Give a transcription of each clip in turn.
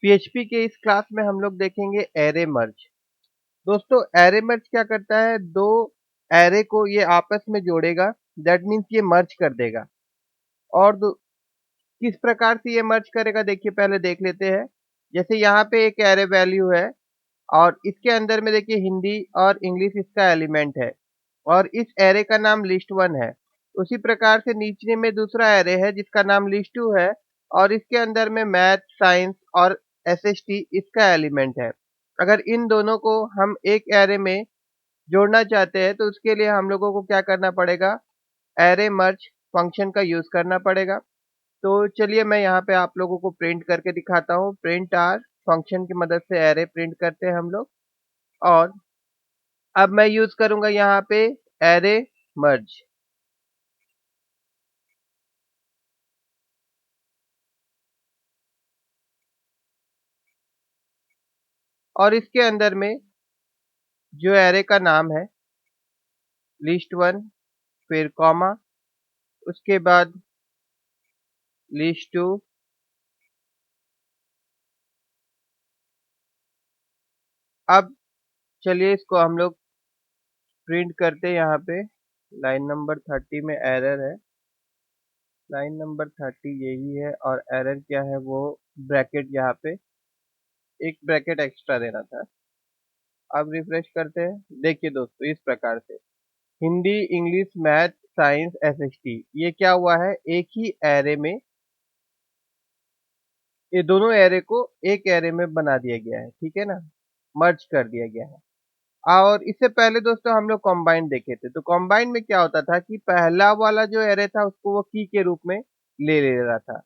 PHP के इस class में हम लोग देखेंगे एरे मर्ज। दोस्तों एरे मर्ज क्या करता है, दो एरे को ये आपस में जोड़ेगा, दैट मीन्स ये मर्ज कर देगा। और किस प्रकार से ये मर्ज करेगा देखिए, पहले देख लेते हैं। जैसे यहाँ पे एक एरे वैल्यू है और इसके अंदर में देखिए हिंदी और इंग्लिश इसका एलिमेंट है और इस एरे का नाम लिस्ट वन है। उसी प्रकार से नीचे में दूसरा एरे है जिसका नाम लिस्ट टू है और इसके अंदर में मैथ, साइंस और एसएसटी इसका एलिमेंट है। अगर इन दोनों को हम एक एरे में जोड़ना चाहते हैं तो उसके लिए हम लोगों को क्या करना पड़ेगा, एरे मर्ज फंक्शन का यूज करना पड़ेगा। तो चलिए मैं यहाँ पे आप लोगों को प्रिंट करके दिखाता हूँ। प्रिंट आर फंक्शन की मदद से एरे प्रिंट करते हैं हम लोग। और अब मैं यूज करूंगा यहाँ पे एरे मर्ज। और इसके अंदर में जो एरे का नाम है लिस्ट वन, फिर कॉमा, उसके बाद लिस्ट टू, अब चलिए इसको हम लोग प्रिंट करते हैं। यहाँ पे लाइन नंबर 30 में एरर है, लाइन नंबर 30 यही है और एरर क्या है वो ब्रैकेट, यहाँ पे एक ब्रैकेट एक्स्ट्रा देना था। अब रिफ्रेश करते हैं। देखिए दोस्तों इस प्रकार से Hindi, English, math, science, SST ये क्या हुआ है, एक ही एरे में ये दोनों एरे को एक एरे में बना दिया गया है, ठीक है ना, मर्ज कर दिया गया है। और इससे पहले दोस्तों हम लोग कॉम्बाइन देखे थे, तो कॉम्बाइन में क्या होता था कि पहला वाला जो एरे था उसको वो की के रूप में ले रहा था।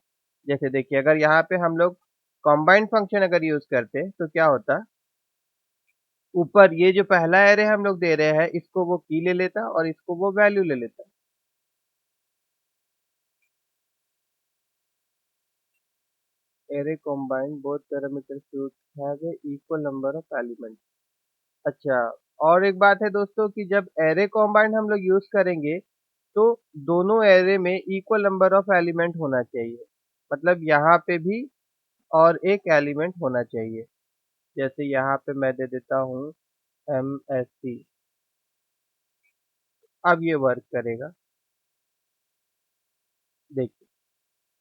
जैसे देखिए अगर यहाँ पे हम लोग कॉम्बाइन फंक्शन अगर यूज करते तो क्या होता, ऊपर ये जो पहला एरे हम लोग दे रहे हैं इसको वो की ले लेता और इसको वो वैल्यू ले लेता। Array combine both parameter should have a equal number of elements। अच्छा, और एक बात है दोस्तों कि जब एरे कॉम्बाइंड हम लोग यूज करेंगे तो दोनों एरे में इक्वल नंबर ऑफ एलिमेंट होना चाहिए। मतलब यहाँ पे भी और एक एलिमेंट होना चाहिए। जैसे यहाँ पे मैं दे देता हूँ MSC, अब ये वर्क करेगा। देखिए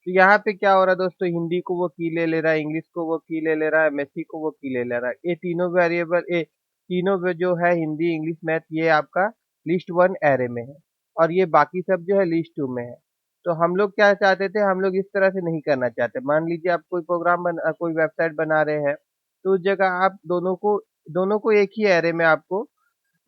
तो यहाँ पे क्या हो रहा है दोस्तों, हिंदी को वो की ले रहा है, इंग्लिश को वो की ले रहा है, एमएससी को वो की ले रहा है। ये तीनों वेरिएबल, ये तीनों जो है हिंदी, इंग्लिश, मैथ, ये आपका लिस्ट वन एरे में है और ये बाकी सब जो है लिस्ट टू में है। तो हम लोग क्या चाहते थे, हम लोग इस तरह से नहीं करना चाहते। मान लीजिए आप कोई प्रोग्राम कोई वेबसाइट बना रहे हैं तो उस जगह आप दोनों को एक ही एरे में आपको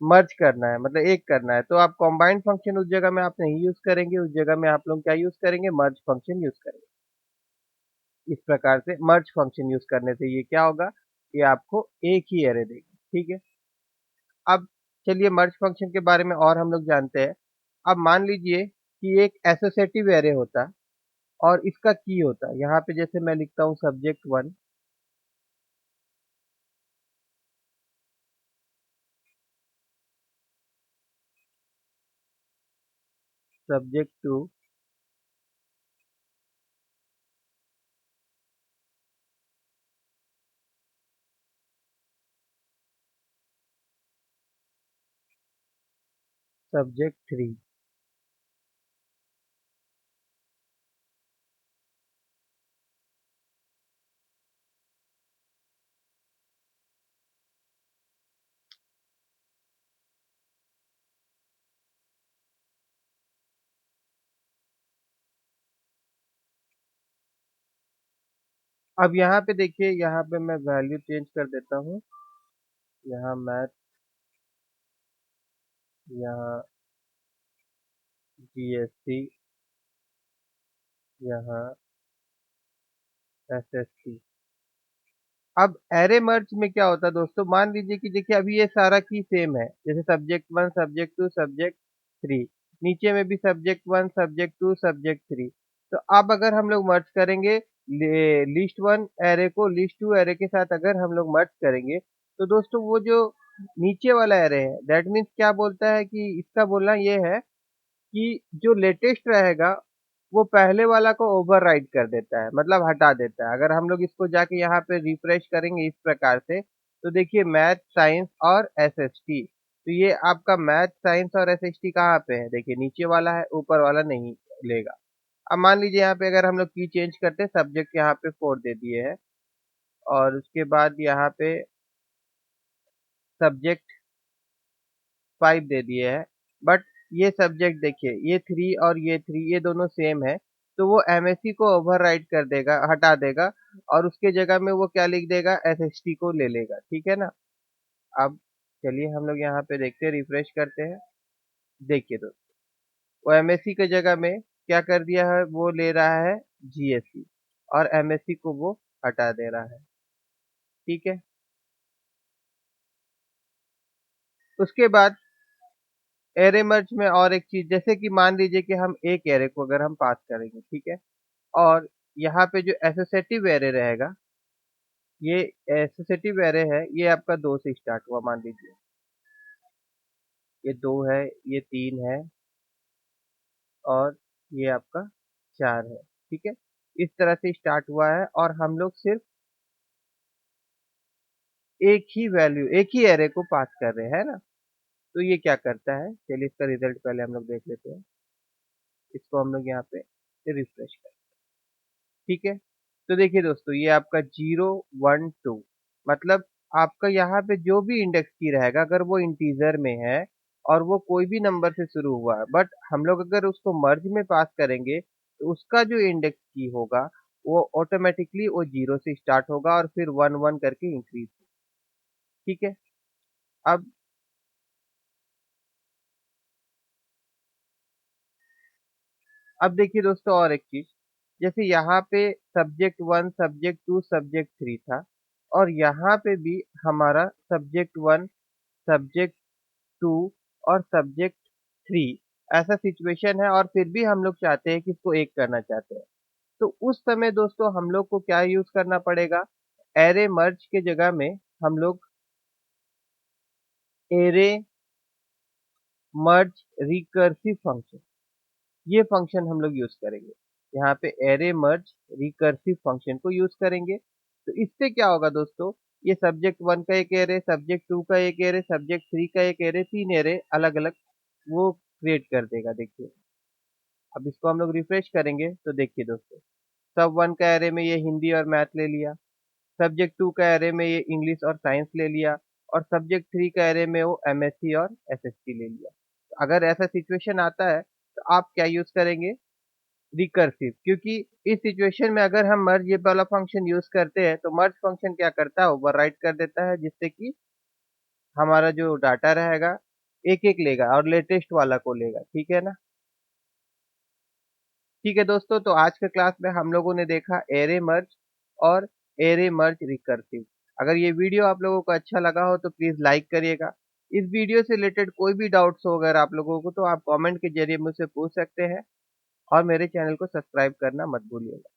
मर्ज करना है, मतलब एक करना है। तो आप कॉम्बाइंड फंक्शन उस जगह में आप नहीं यूज करेंगे, उस जगह में आप लोग क्या यूज करेंगे, मर्ज फंक्शन यूज करेंगे। इस प्रकार से मर्ज फंक्शन यूज करने से ये क्या होगा, ये आपको एक ही एरे देगा, ठीक है। अब चलिए मर्ज फंक्शन के बारे में और हम लोग जानते हैं। अब मान लीजिए कि एक एसोसिएटिव एरे होता और इसका की होता। यहाँ पे जैसे मैं लिखता हूँ subject one, subject two, subject three. अब यहाँ पे देखिए, यहाँ पे मैं वैल्यू चेंज कर देता हूँ। यहाँ मैथ, यहाँ जीएसटी, यहाँ एसएसटी। अब एरे मर्ज में क्या होता है दोस्तों, मान लीजिए कि देखिए अभी ये सारा की सेम है, जैसे subject one, subject two, subject three, नीचे में भी subject one, subject two, subject three. तो अब अगर हम लोग मर्ज करेंगे लिस्ट वन एरे को लिस्ट टू एरे के साथ, अगर हम लोग मर्ज करेंगे तो दोस्तों वो जो नीचे वाला एरे है, दैट मीन्स क्या बोलता है कि इसका बोलना ये है कि जो लेटेस्ट रहेगा वो पहले वाला को ओवरराइड कर देता है, मतलब हटा देता है। अगर हम लोग इसको जाके यहाँ पे रिफ्रेश करेंगे इस प्रकार से, तो देखिए मैथ, साइंस और एसएसटी, तो ये आपका मैथ, साइंस और एसएसटी कहाँ पे है? देखिए नीचे वाला है, ऊपर वाला नहीं लेगा। अब मान लीजिए यहाँ पे अगर हम लोग की चेंज करते हैं, सब्जेक्ट यहाँ पे 4 दे दिए हैं और उसके बाद यहाँ पे सब्जेक्ट 5 दे दिए हैं, बट ये सब्जेक्ट देखिए ये 3 और ये 3 ये दोनों सेम है, तो वो एमएससी को ओवरराइड कर देगा, हटा देगा और उसके जगह में वो क्या लिख देगा, एसएसटी को ले लेगा, ठीक है ना। अब चलिए हम लोग यहाँ पे देखते हैं, रिफ्रेश करते हैं। देखिए दोस्तों, वो एमएससी के जगह में क्या कर दिया है, वो ले रहा है जीएससी और एमएससी को वो हटा दे रहा है, ठीक है। उसके बाद एरे मर्ज में और एक चीज, जैसे कि मान लीजिए कि हम एक एरे को अगर हम पास करेंगे, ठीक है, और यहाँ पे जो एसोसिएटिव एरे रहेगा, ये एसोसिएटिव एरे है, ये आपका 2 से स्टार्ट हुआ मान लीजिए, ये 2 है, ये 3 है और ये आपका 4 है, ठीक है। इस तरह से स्टार्ट हुआ है और हम लोग सिर्फ एक ही वैल्यू, एक ही एरे को पास कर रहे हैं ना। तो ये क्या करता है, चलिए इसका रिजल्ट पहले हम लोग देख लेते हैं। इसको हम लोग यहाँ पे रिफ्रेश करें, ठीक है। तो देखिए दोस्तों, ये आपका 0 1 2, मतलब आपका यहाँ पे जो भी इंडेक्स की रहेगा, अगर वो इंटीजर में है और वो कोई भी नंबर से शुरू हुआ है, बट हम लोग अगर उसको मर्ज में पास करेंगे तो उसका जो इंडेक्स की होगा वो ऑटोमेटिकली वो 0 से स्टार्ट होगा और फिर 1 1 करके इंक्रीज, ठीक है। अब देखिए दोस्तों और एक चीज, जैसे यहाँ पे सब्जेक्ट 1 सब्जेक्ट 2 सब्जेक्ट 3 था और यहाँ पे भी हमारा सब्जेक्ट 1 सब्जेक्ट 2 और सब्जेक्ट 3 ऐसा सिचुएशन है और फिर भी हम लोग चाहते हैं कि इसको एक करना चाहते हैं। तो उस समय दोस्तों हम लोग को क्या यूज करना पड़ेगा, एरे मर्ज के जगह में हम लोग एरे मर्ज रिकर्सिव फंक्शन, ये फंक्शन हम लोग यूज करेंगे। यहाँ पे एरे मर्ज रिकर्सिव फंक्शन को यूज करेंगे। तो इससे क्या होगा दोस्तों, ये सब्जेक्ट 1 का एक एरे, सब्जेक्ट 2 का एक एरे, सब्जेक्ट 3 का एक एरे, 3 एरे अलग अलग वो क्रिएट कर देगा। देखिए अब इसको हम लोग रिफ्रेश करेंगे तो देखिए दोस्तों, सब 1 का एरे में ये हिंदी और मैथ ले लिया, सब्जेक्ट 2 का एरे में ये इंग्लिश और साइंस ले लिया और सब्जेक्ट 3 का एरे में वो एमएससी और एसएसटी ले लिया। तो अगर ऐसा सिचुएशन आता है तो आप क्या यूज करेंगे, रिकर्सिव, क्योंकि इस सिचुएशन में अगर हम मर्ज ये वाला फंक्शन यूज करते हैं तो मर्ज फंक्शन क्या करता है, ओवरराइट कर देता है, जिससे कि हमारा जो डाटा रहेगा एक एक लेगा और लेटेस्ट वाला को लेगा, ठीक है ना। ठीक है दोस्तों, तो आज के क्लास में हम लोगों ने देखा एरे मर्ज और एरे मर्ज रिकर्सिव। अगर ये वीडियो आप लोगों को अच्छा लगा हो तो प्लीज लाइक करिएगा। इस वीडियो से रिलेटेड कोई भी डाउट्स हो अगर आप लोगों को, तो आप कमेंट के जरिए मुझसे पूछ सकते हैं और मेरे चैनल को सब्सक्राइब करना मत भूलिएगा।